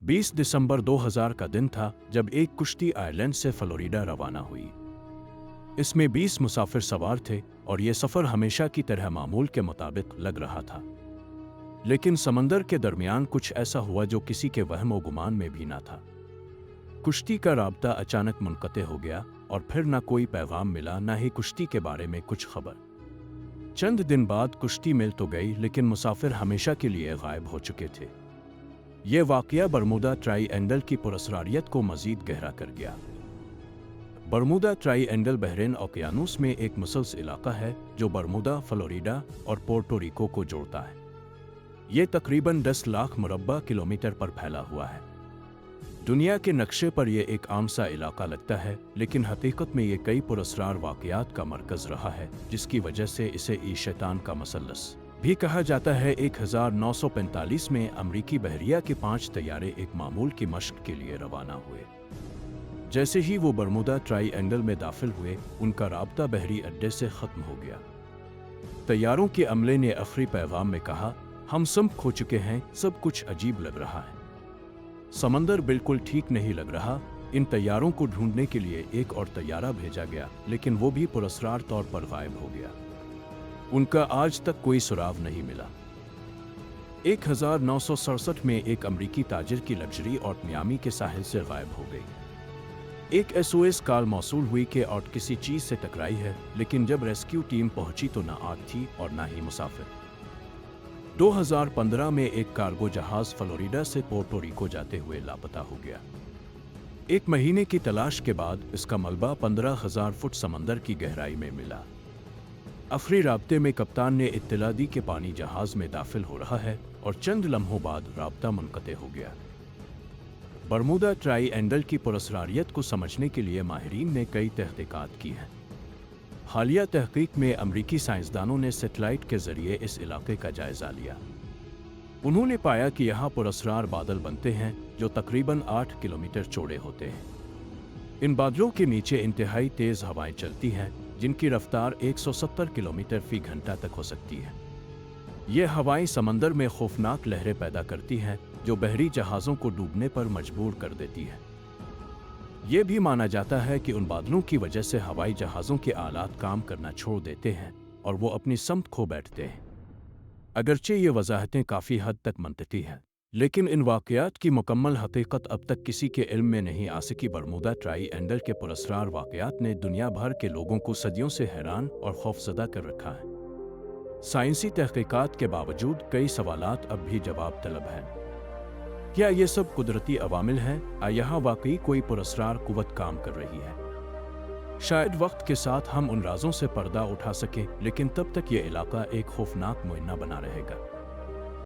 20 दिसंबर 2000 का दिन था जब एक कुश्ती आयरलैंड से फ्लोरिडा रवाना हुई। इसमें 20 मुसाफिर सवार थे और ये सफ़र हमेशा की तरह मामूल के मुताबिक लग रहा था। लेकिन समंदर के दरमियान कुछ ऐसा हुआ जो किसी के वहम व गुमान में भी ना था। कुश्ती का राब्ता अचानक मुनक़ते हो गया और फिर ना कोई पैगाम मिला, ना ही कुश्ती के बारे में कुछ खबर। चंद दिन बाद कुश्ती मिल तो गई, लेकिन मुसाफिर हमेशा के लिए गायब हो चुके थे। ये वाक़या बरमूदा ट्राइएंगल की पुरस्कारियत को मज़ीद गहरा कर गया। बरमूदा ट्राइएंगल बहरीन ओकियानूस में एक मुसलसल इलाका है जो बरमूदा, फ्लोरिडा और पोर्टो रिको को जोड़ता है। ये तकरीबन 10 लाख मुरब्बा किलोमीटर पर फैला हुआ है। दुनिया के नक्शे पर यह एक आम सा इलाका लगता है, लेकिन हकीकत में ये कई पुरस्कार वाक़यात का मरकज़ रहा है, जिसकी वजह से इसे शैतान का मसल्लस भी कहा जाता है। 1945 में अमरीकी बहरिया के 5 तैयारे एक मामूल की मशक के लिए रवाना हुए। जैसे ही वो बरमूदा ट्राइएंगल में दाखिल हुए, उनका राब्ता बहरी अड्डे से ख़त्म हो गया। तैयारों के अमले ने आखिरी पैगाम में कहा, हम सब खो चुके हैं, सब कुछ अजीब लग रहा है, समंदर बिल्कुल ठीक नहीं लग रहा। इन तैयारों को ढूंढने के लिए एक और तैयारा भेजा गया, लेकिन वो भी पुरस्कार तौर पर गायब हो गया। उनका आज तक कोई सुराग नहीं मिला। 1967 में एक अमरीकी ताजिर की लग्जरी और मियामी के साहिल से गायब हो गई। एक SOS कॉल मौसूल हुई कि और किसी चीज़ से टकराई है, लेकिन जब रेस्क्यू टीम पहुंची तो ना आग थी और ना ही मुसाफिर। 2015 में एक कार्गो जहाज फ्लोरिडा से पोर्टो रिको जाते हुए लापता हो गया। 1 महीने की तलाश के बाद इसका मलबा 15,000 फुट समंदर की गहराई में मिला। आखिरी राब्ते में कप्तान ने इत्तला दी कि पानी जहाज में दाखिल हो रहा है, और चंद लम्हों बाद राब्ता मुनक़ते हो गया। बरमूदा ट्राइएंगल की पुरस्कारियत को समझने के लिए माहिरीन ने कई तहक़ीक़ात की हैं। हालिया तहक़ीक़ में अमरीकी साइंसदानों ने सैटेलाइट के ज़रिए इस इलाके का जायज़ा लिया। उन्होंने पाया कि यहाँ पुरस्कार बादल बनते हैं जो तकरीबन 8 किलोमीटर चौड़े होते हैं। इन बादलों के नीचे इंतहाई तेज़ हवाएं चलती हैं, जिनकी रफ्तार 170 किलोमीटर फी घंटा तक हो सकती है। ये हवाएं समंदर में खौफनाक लहरें पैदा करती हैं, जो बहरी जहाज़ों को डूबने पर मजबूर कर देती है। ये भी माना जाता है कि उन बादलों की वजह से हवाई जहाज़ों के आलात काम करना छोड़ देते हैं और वो अपनी समत खो बैठते हैं। अगरचे ये वजाहतें काफ़ी हद तक मनतकी हैं, लेकिन इन वाक़यात की मुकम्मल हकीकत अब तक किसी के इल्म में नहीं आ सकी। बरमूदा ट्राइएंगल के पुरस्कार वाक़यात ने दुनिया भर के लोगों को सदियों से हैरान और खौफज़दा कर रखा है। साइंसी तहक़ीक़ात के बावजूद कई सवालात अब भी जवाब तलब हैं। क्या ये सब कुदरती अवामिल हैं, या यहाँ वाकई कोई पुरस्कार कुव्वत काम कर रही है? शायद वक्त के साथ हम उन राज़ों से पर्दा उठा सकें, लेकिन तब तक ये इलाका एक खौफनाक मुयन्ना बना रहेगा।